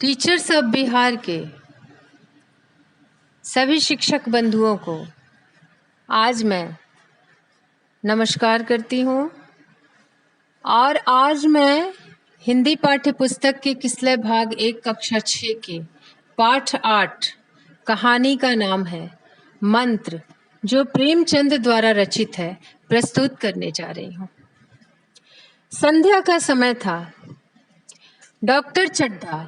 Teachers of Bihar के सभी शिक्षक बंधुओं को आज मैं नमस्कार करती हूँ और आज मैं हिंदी पाठ्य पुस्तक के किसलय भाग 1 कक्षा 6 के पाठ 8 कहानी का नाम है मंत्र, जो प्रेमचंद द्वारा रचित है, प्रस्तुत करने जा रही हूँ। संध्या का समय था। डॉक्टर चड्ढा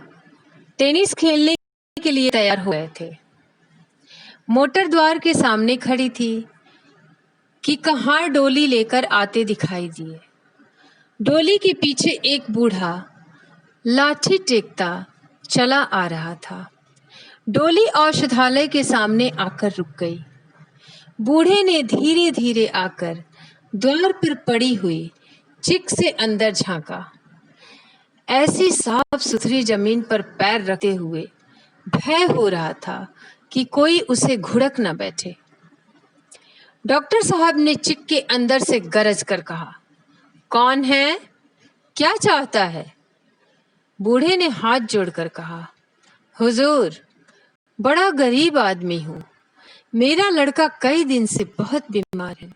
टेनिस खेलने के लिए तैयार हो गए थे। मोटर द्वार के सामने खड़ी थी कि कहार डोली लेकर आते दिखाई दिए। डोली के पीछे एक बूढ़ा लाठी टेकता चला आ रहा था। डोली औषधालय के सामने आकर रुक गई। बूढ़े ने धीरे धीरे आकर द्वार पर पड़ी हुई चिक से अंदर झांका। ऐसी साफ सुथरी जमीन पर पैर रखते हुए भय हो रहा था कि कोई उसे घुड़क न बैठे। डॉक्टर साहब ने चिक के अंदर से गरज कर कहा, कौन है? क्या चाहता है? बूढ़े ने हाथ जोड़कर कहा, हुजूर, बड़ा गरीब आदमी हूँ। मेरा लड़का कई दिन से बहुत बीमार है।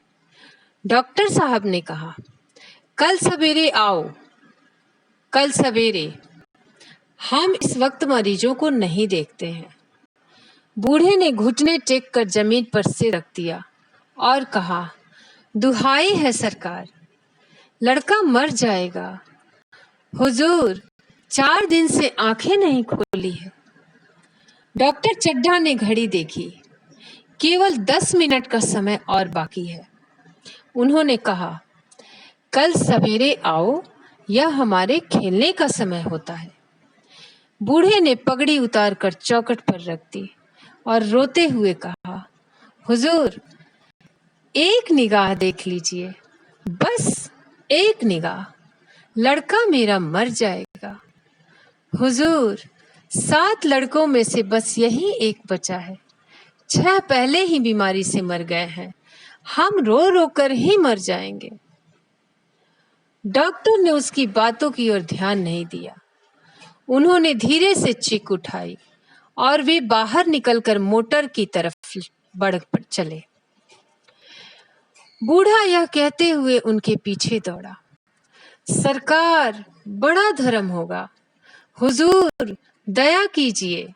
डॉक्टर साहब ने कहा, कल सवेरे आओ। कल सवेरे। हम इस वक्त मरीजों को नहीं देखते हैं। बूढ़े ने घुटने टेक कर जमीन पर सिर रख दिया और कहा, दुहाई है सरकार, लड़का मर जाएगा। हुजूर, 4 दिन से आंखें नहीं खोली है। डॉक्टर चड्ढा ने घड़ी देखी। केवल 10 मिनट का समय और बाकी है। उन्होंने कहा, कल सवेरे आओ, यह हमारे खेलने का समय होता है। बूढ़े ने पगड़ी उतार कर चौखट पर रख दी और रोते हुए कहा, हुजूर, एक निगाह देख लीजिए, बस एक निगाह, लड़का मेरा मर जाएगा। हुजूर, 7 लड़कों में से बस यही एक बचा है। 6 पहले ही बीमारी से मर गए हैं। हम रो रो कर ही मर जाएंगे। डॉक्टर ने उसकी बातों की ओर ध्यान नहीं दिया। उन्होंने धीरे से चिक उठाई और वे बाहर निकलकर मोटर की तरफ बढ़ चले। बूढ़ा यह कहते हुए उनके पीछे दौड़ा, सरकार, बड़ा धर्म होगा। हुजूर, दया कीजिए,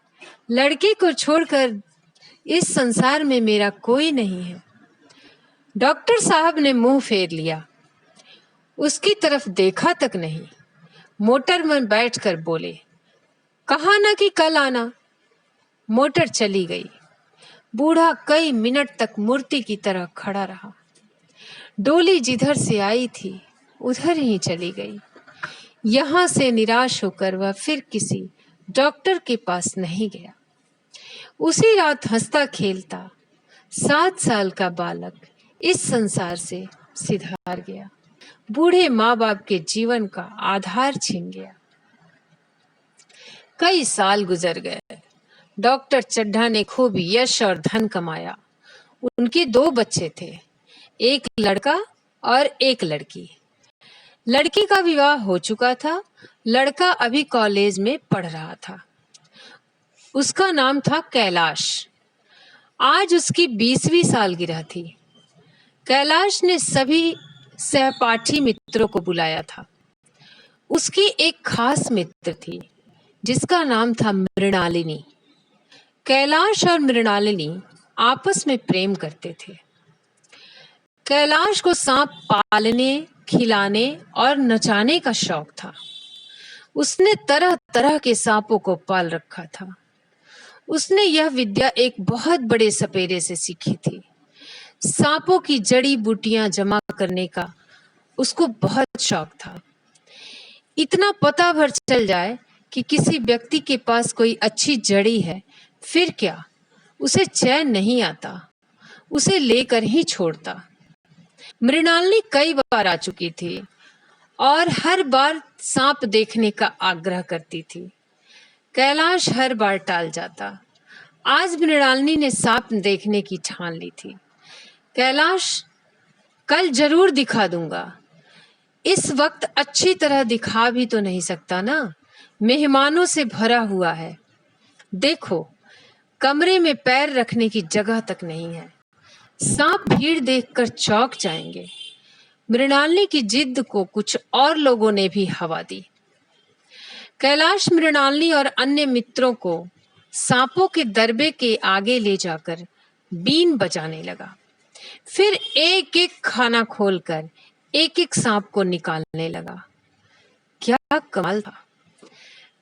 लड़के को छोड़कर इस संसार में मेरा कोई नहीं है। डॉक्टर साहब ने मुंह फेर लिया, उसकी तरफ देखा तक नहीं। मोटर में बैठकर बोले, कहा ना कि कल आना। मोटर चली गई। बूढ़ा कई मिनट तक मूर्ति की तरह खड़ा रहा। डोली जिधर से आई थी उधर ही चली गई। यहां से निराश होकर वह फिर किसी डॉक्टर के पास नहीं गया। उसी रात हंसता खेलता 7 साल का बालक इस संसार से सिधार गया। बूढ़े माँ बाप के जीवन का आधार छीन गया। कई साल गुजर गए। डॉक्टर चड्ढा ने खूब यश और धन कमाया। उनके 2 बच्चे थे, एक लड़का और एक लड़की। लड़की का विवाह हो चुका था। लड़का अभी कॉलेज में पढ़ रहा था। उसका नाम था कैलाश। आज उसकी 20वीं सालगिरह थी। कैलाश ने सभी सहपाठी मित्रों को बुलाया था। उसकी एक खास मित्र थी जिसका नाम था मृणालिनी। कैलाश और मृणालिनी आपस में प्रेम करते थे। कैलाश को सांप पालने, खिलाने और नचाने का शौक था। उसने तरह तरह के सांपों को पाल रखा था। उसने यह विद्या एक बहुत बड़े सपेरे से सीखी थी। सांपों की जड़ी बूटियां जमा करने का उसको बहुत शौक था। इतना पता भर चल जाए कि किसी व्यक्ति के पास कोई अच्छी जड़ी है, फिर क्या, उसे चैन नहीं आता, उसे लेकर ही छोड़ता। मृणालिनी कई बार आ चुकी थी और हर बार सांप देखने का आग्रह करती थी। कैलाश हर बार टाल जाता। आज मृणालिनी ने सांप देखने की ठान ली थी। कैलाश, कल जरूर दिखा दूंगा। इस वक्त अच्छी तरह दिखा भी तो नहीं सकता ना, मेहमानों से भरा हुआ है। देखो, कमरे में पैर रखने की जगह तक नहीं है। सांप भीड़ देखकर चौंक जाएंगे। मृणालिनी की जिद को कुछ और लोगों ने भी हवा दी। कैलाश मृणालिनी और अन्य मित्रों को सांपों के दरबे के आगे ले जाकर बीन बजाने लगा। फिर एक एक खाना खोलकर एक एक सांप को निकालने लगा। क्या कमाल था!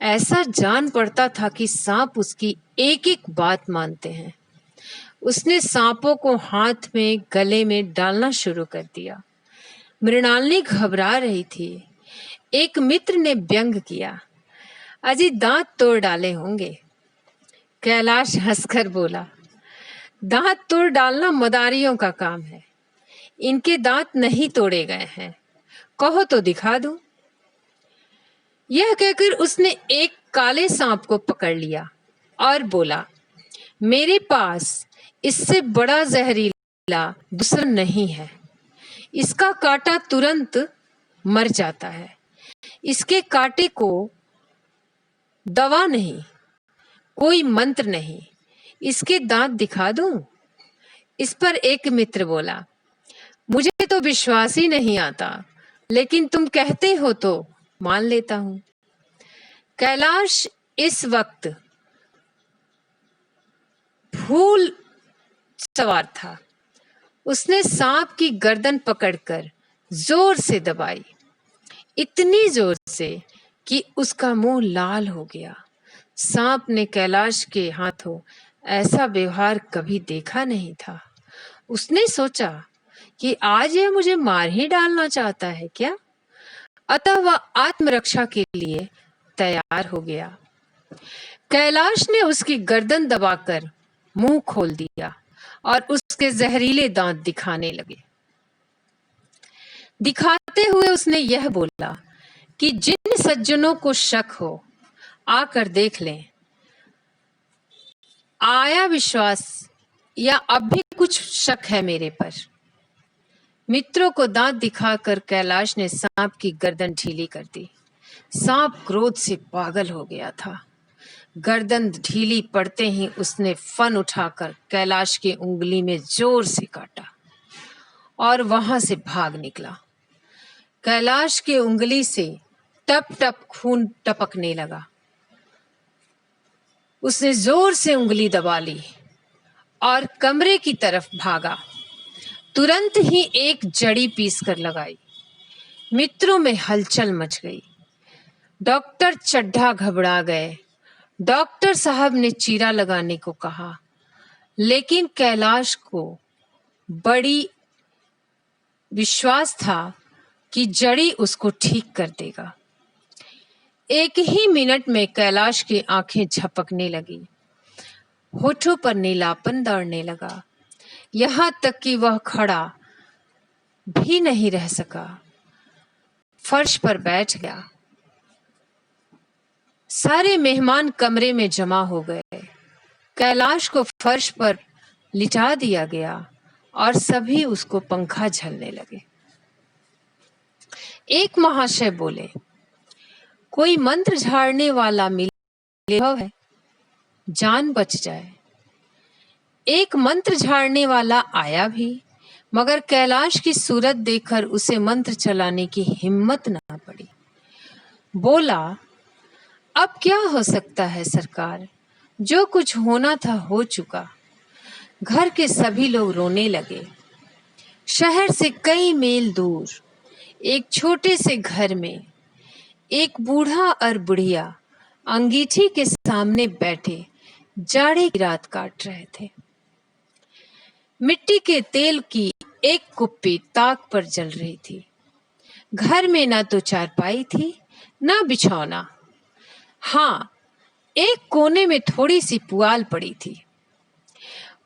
ऐसा जान पड़ता था कि सांप उसकी एक एक बात मानते हैं। उसने सांपों को हाथ में गले में डालना शुरू कर दिया। मृणालिनी घबरा रही थी। एक मित्र ने व्यंग किया, अजी दांत तोड़ डाले होंगे। कैलाश हंसकर बोला, दांत तोड़ डालना मदारियों का काम है। इनके दांत नहीं तोड़े गए हैं, कहो तो दिखा दूं। यह कहकर उसने एक काले सांप को पकड़ लिया और बोला, मेरे पास इससे बड़ा जहरीला दूसरा नहीं है। इसका काटा तुरंत मर जाता है। इसके काटे को दवा नहीं, कोई मंत्र नहीं। इसके दांत दिखा दूं? इस पर एक मित्र बोला, मुझे तो विश्वास ही नहीं आता, लेकिन तुम कहते हो तो मान लेता हूं। कैलाश इस वक्त फूल सवार था। उसने सांप की गर्दन पकड़कर जोर से दबाई, इतनी जोर से कि उसका मुंह लाल हो गया। सांप ने कैलाश के हाथों ऐसा व्यवहार कभी देखा नहीं था। उसने सोचा कि आज यह मुझे मार ही डालना चाहता है क्या? अतः वह आत्मरक्षा के लिए तैयार हो गया। कैलाश ने उसकी गर्दन दबाकर मुंह खोल दिया और उसके जहरीले दांत दिखाने लगे। दिखाते हुए उसने यह बोला कि जिन सज्जनों को शक हो आकर देख लें। आया विश्वास या अब भी कुछ शक है मेरे पर? मित्रों को दांत दिखाकर कैलाश ने सांप की गर्दन ढीली कर दी। सांप क्रोध से पागल हो गया था। गर्दन ढीली पड़ते ही उसने फन उठाकर कैलाश की उंगली में जोर से काटा और वहां से भाग निकला। कैलाश की उंगली से टप टप खून टपकने लगा। उसने जोर से उंगली दबा ली और कमरे की तरफ भागा। तुरंत ही एक जड़ी पीस कर लगाई। मित्रों में हलचल मच गई। डॉक्टर चड्ढा घबरा गए। डॉक्टर साहब ने चीरा लगाने को कहा, लेकिन कैलाश को बड़ी विश्वास था कि जड़ी उसको ठीक कर देगा। एक ही मिनट में कैलाश की आंखें झपकने लगी। होठों पर नीलापन दौड़ने लगा। यहां तक कि वह खड़ा भी नहीं रह सका, फर्श पर बैठ गया। सारे मेहमान कमरे में जमा हो गए। कैलाश को फर्श पर लिटा दिया गया और सभी उसको पंखा झलने लगे। एक महाशय बोले, कोई मंत्र झाड़ने वाला मिले है, जान बच जाए। एक मंत्र झाड़ने वाला आया भी, मगर कैलाश की सूरत देखकर उसे मंत्र चलाने की हिम्मत ना पड़ी। बोला, अब क्या हो सकता है सरकार, जो कुछ होना था हो चुका। घर के सभी लोग रोने लगे। शहर से कई मील दूर एक छोटे से घर में एक बूढ़ा और बुढ़िया अंगीठी के सामने बैठे जाड़े की रात काट रहे थे। मिट्टी के तेल की एक कुप्पी ताक पर जल रही थी। घर में ना तो चारपाई थी ना बिछौना। हाँ, एक कोने में थोड़ी सी पुआल पड़ी थी।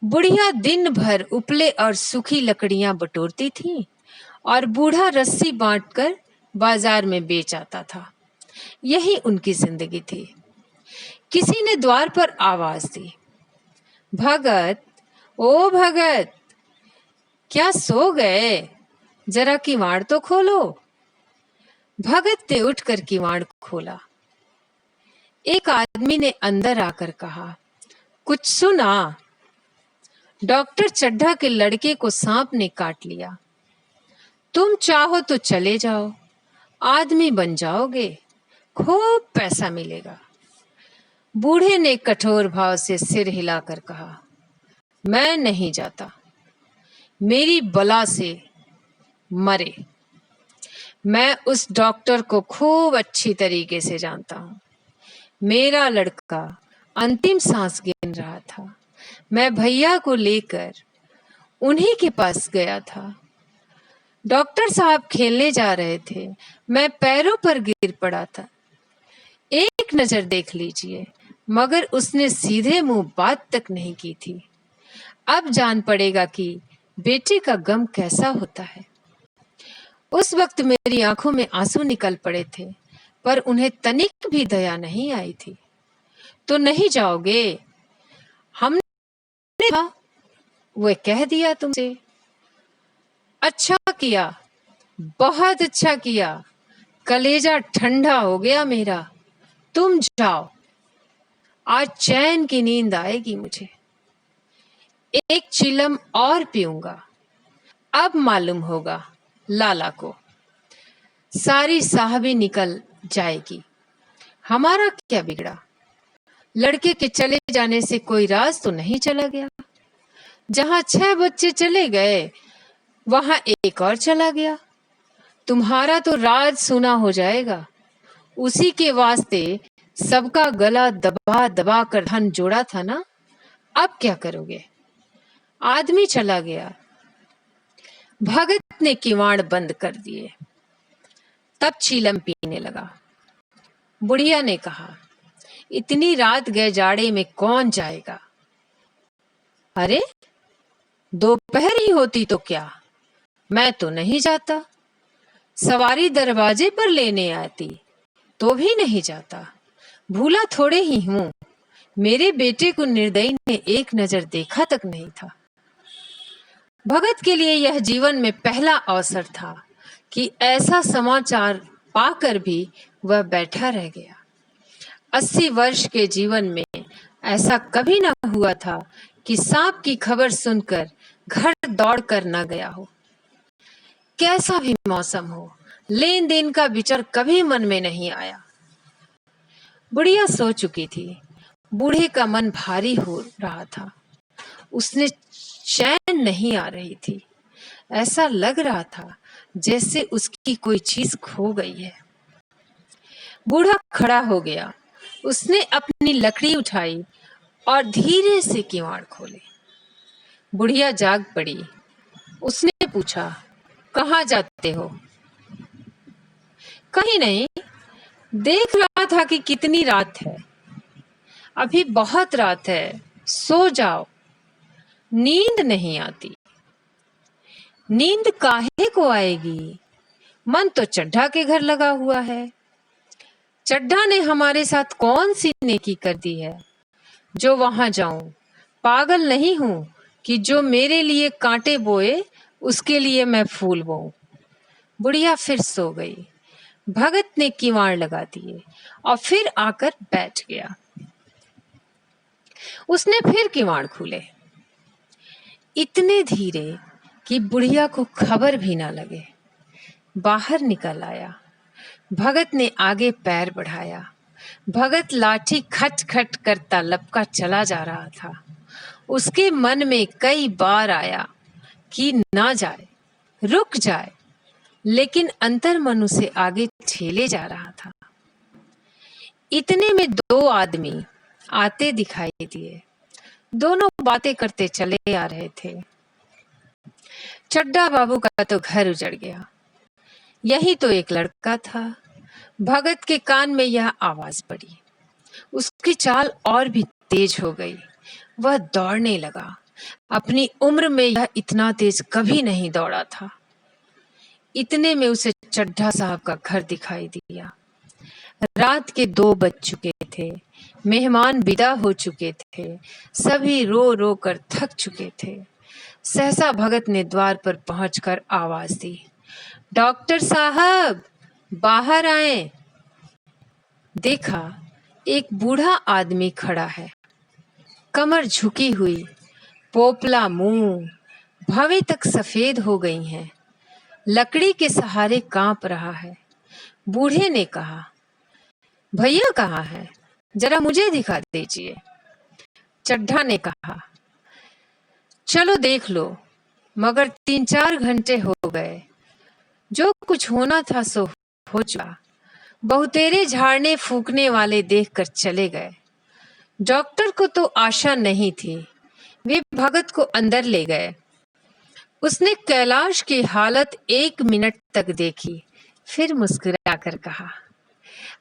बुढ़िया दिन भर उपले और सूखी लकड़ियां बटोरती थी और बूढ़ा रस्सी बांटकर बाजार में बेच आता था। यही उनकी जिंदगी थी। किसी ने द्वार पर आवाज दी, भगत, ओ भगत, क्या सो गए? जरा किवाड़ तो खोलो। भगत ने उठकर किवाड़ खोला। एक आदमी ने अंदर आकर कहा, कुछ सुना? डॉक्टर चड्ढा के लड़के को सांप ने काट लिया। तुम चाहो तो चले जाओ, आदमी बन जाओगे, खूब पैसा मिलेगा। बूढ़े ने कठोर भाव से सिर हिलाकर कहा, मैं नहीं जाता, मेरी बला से मरे। मैं उस डॉक्टर को खूब अच्छी तरीके से जानता हूँ। मेरा लड़का अंतिम सांस गिन रहा था। मैं भैया को लेकर उन्हीं के पास गया था। डॉक्टर साहब खेलने जा रहे थे, मैं पैरों पर गिर पड़ा था। एक नजर देख लीजिए, मगर उसने सीधे मुंह बात तक नहीं की थी। अब जान पड़ेगा कि बेटे का गम कैसा होता है। उस वक्त मेरी आंखों में आंसू निकल पड़े थे, पर उन्हें तनिक भी दया नहीं आई थी। तो नहीं जाओगे? हमने वो कह दिया तुमसे। अच्छा किया, बहुत अच्छा किया, कलेजा ठंडा हो गया मेरा। तुम जाओ, आज चैन की नींद आएगी मुझे। एक चिलम और पीऊंगा, अब मालूम होगा लाला को। सारी साहबी निकल जाएगी। हमारा क्या बिगड़ा? लड़के के चले जाने से कोई राज तो नहीं चला गया। जहां 6 बच्चे चले गए, वहां एक और चला गया। तुम्हारा तो राज सुना हो जाएगा। उसी के वास्ते सबका गला दबा दबा कर धन जोड़ा था ना। अब क्या करोगे? आदमी चला गया। भगत ने किवाड़ बंद कर दिए। तब चीलम पीने लगा। बुढ़िया ने कहा, इतनी रात गए जाड़े में कौन जाएगा? अरे, दोपहर ही होती तो क्या, मैं तो नहीं जाता। सवारी दरवाजे पर लेने आती तो भी नहीं जाता। भूला थोड़े ही हूं, मेरे बेटे को निर्दयी ने एक नजर देखा तक नहीं था। भगत के लिए यह जीवन में पहला अवसर था कि ऐसा समाचार पाकर भी वह बैठा रह गया। 80 वर्ष के जीवन में ऐसा कभी न हुआ था कि सांप की खबर सुनकर घर दौड़ कर न गया हो। कैसा भी मौसम हो, लेन देन का विचार कभी मन में नहीं आया। बुढ़िया सो चुकी थी। बूढ़े का मन भारी हो रहा था। उसने चैन नहीं आ रही थी। ऐसा लग रहा था जैसे उसकी कोई चीज खो गई है। बूढ़ा खड़ा हो गया। उसने अपनी लकड़ी उठाई और धीरे से किवाड़ खोले। बुढ़िया जाग पड़ी। उसने पूछा, कहाँ जाते हो? कहीं नहीं, देख रहा था कि कितनी रात है। अभी बहुत रात है, सो जाओ। नींद नहीं आती। नींद काहे को आएगी? मन तो चड्ढा के घर लगा हुआ है। चड्ढा ने हमारे साथ कौन सी नेकी कर दी है जो वहां जाऊं? पागल नहीं हूं कि जो मेरे लिए कांटे बोए उसके लिए मैं फूल बोऊं। बुढ़िया फिर सो गई। भगत ने किवाड़ लगा दिए और फिर आकर बैठ गया। उसने फिर किवाड़ खोले, इतने धीरे कि बुढ़िया को खबर भी ना लगे। बाहर निकल आया। भगत ने आगे पैर बढ़ाया। भगत लाठी खट खट करता लपका चला जा रहा था। उसके मन में कई बार आया कि ना जाए, रुक जाए, लेकिन अंतर मन उसे आगे ठेले जा रहा था। इतने में 2 आदमी आते दिखाई दिए। दोनों बातें करते चले आ रहे थे। चड्ढा बाबू का तो घर उजड़ गया। यही तो एक लड़का था। भगत के कान में यह आवाज पड़ी। उसकी चाल और भी तेज हो गई। वह दौड़ने लगा। अपनी उम्र में यह इतना तेज कभी नहीं दौड़ा था। इतने में उसे चड्ढा साहब का घर दिखाई दिया। रात के 2 बज चुके थे। मेहमान विदा हो चुके थे। सभी रो रो कर थक चुके थे। सहसा भगत ने द्वार पर पहुंचकर आवाज दी, डॉक्टर साहब, बाहर आए। देखा एक बूढ़ा आदमी खड़ा है, कमर झुकी हुई, पोपला मुंह, भवें तक सफेद हो गई हैं, लकड़ी के सहारे कांप रहा है। बूढ़े ने कहा, भैया कहाँ है? जरा मुझे दिखा दीजिए। चड्ढा ने कहा, चलो देख लो, मगर 3-4 घंटे हो गए। जो कुछ होना था सो हो चुका। बहुतेरे झाड़ने फूकने वाले देखकर चले गए। डॉक्टर को तो आशा नहीं थी। वे भगत को अंदर ले गए। उसने कैलाश की हालत 1 मिनट तक देखी, फिर मुस्कुराकर कहा,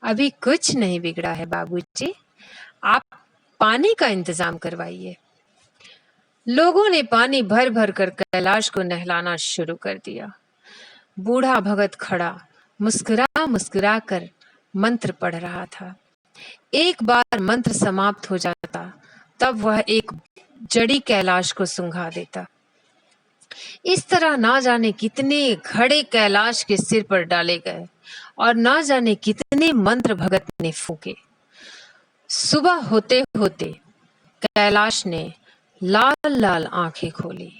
अभी कुछ नहीं बिगड़ा है बाबूजी, आप पानी का इंतजाम करवाइए। लोगों ने पानी भर भर कर कैलाश को नहलाना शुरू कर दिया। बूढ़ा भगत खड़ा मुस्कुरा मुस्कुरा कर मंत्र पढ़ रहा था। एक बार मंत्र समाप्त हो जाता तब वह एक जड़ी कैलाश को सुंघा देता। इस तरह ना जाने कितने घड़े कैलाश के सिर पर डाले गए और ना जाने कितने मंत्र भगत ने फूके। सुबह होते होते कैलाश ने लाल लाल आंखें खोली,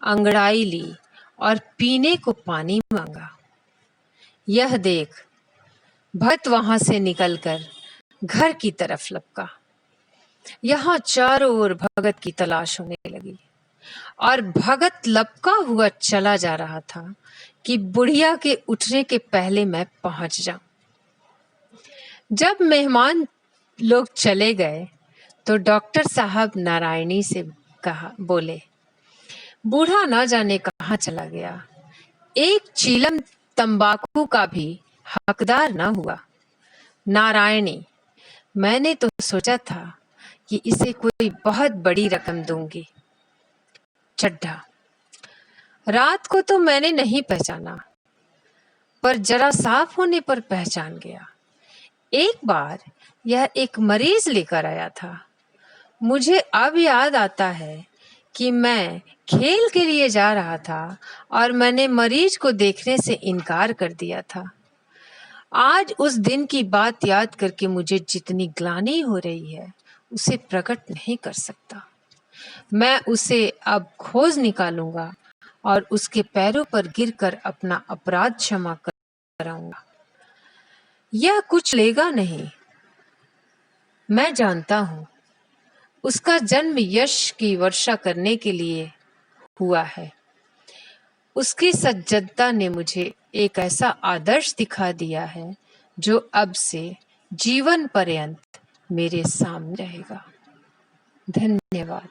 अंगड़ाई ली और पीने को पानी मांगा। यह देख भगत वहां से निकलकर घर की तरफ लपका। यहाँ चारों ओर भगत की तलाश होने लगी और भगत लपका हुआ चला जा रहा था कि बुढ़िया के उठने के पहले मैं पहुंच जाऊं। जब मेहमान लोग चले गए तो डॉक्टर साहब नारायणी से बोले, बूढ़ा ना जाने कहाँ चला गया, एक चीलम तंबाकू का भी हकदार ना हुआ। नारायणी, मैंने तो सोचा था कि इसे कोई बहुत बड़ी रकम दूंगी। चड्ढा, रात को तो मैंने नहीं पहचाना, पर जरा साफ होने पर पहचान गया। एक बार यह एक मरीज लेकर आया था। मुझे अब याद आता है कि मैं खेल के लिए जा रहा था और मैंने मरीज को देखने से इनकार कर दिया था। आज उस दिन की बात याद करके मुझे जितनी ग्लानि हो रही है उसे प्रकट नहीं कर सकता। मैं उसे अब खोज निकालूंगा और उसके पैरों पर गिरकर अपना अपराध क्षमा कराऊंगा। यह कुछ लेगा नहीं, मैं जानता हूं। उसका जन्म यश की वर्षा करने के लिए हुआ है। उसकी सज्जनता ने मुझे एक ऐसा आदर्श दिखा दिया है जो अब से जीवन पर्यंत मेरे सामने रहेगा। धन्यवाद।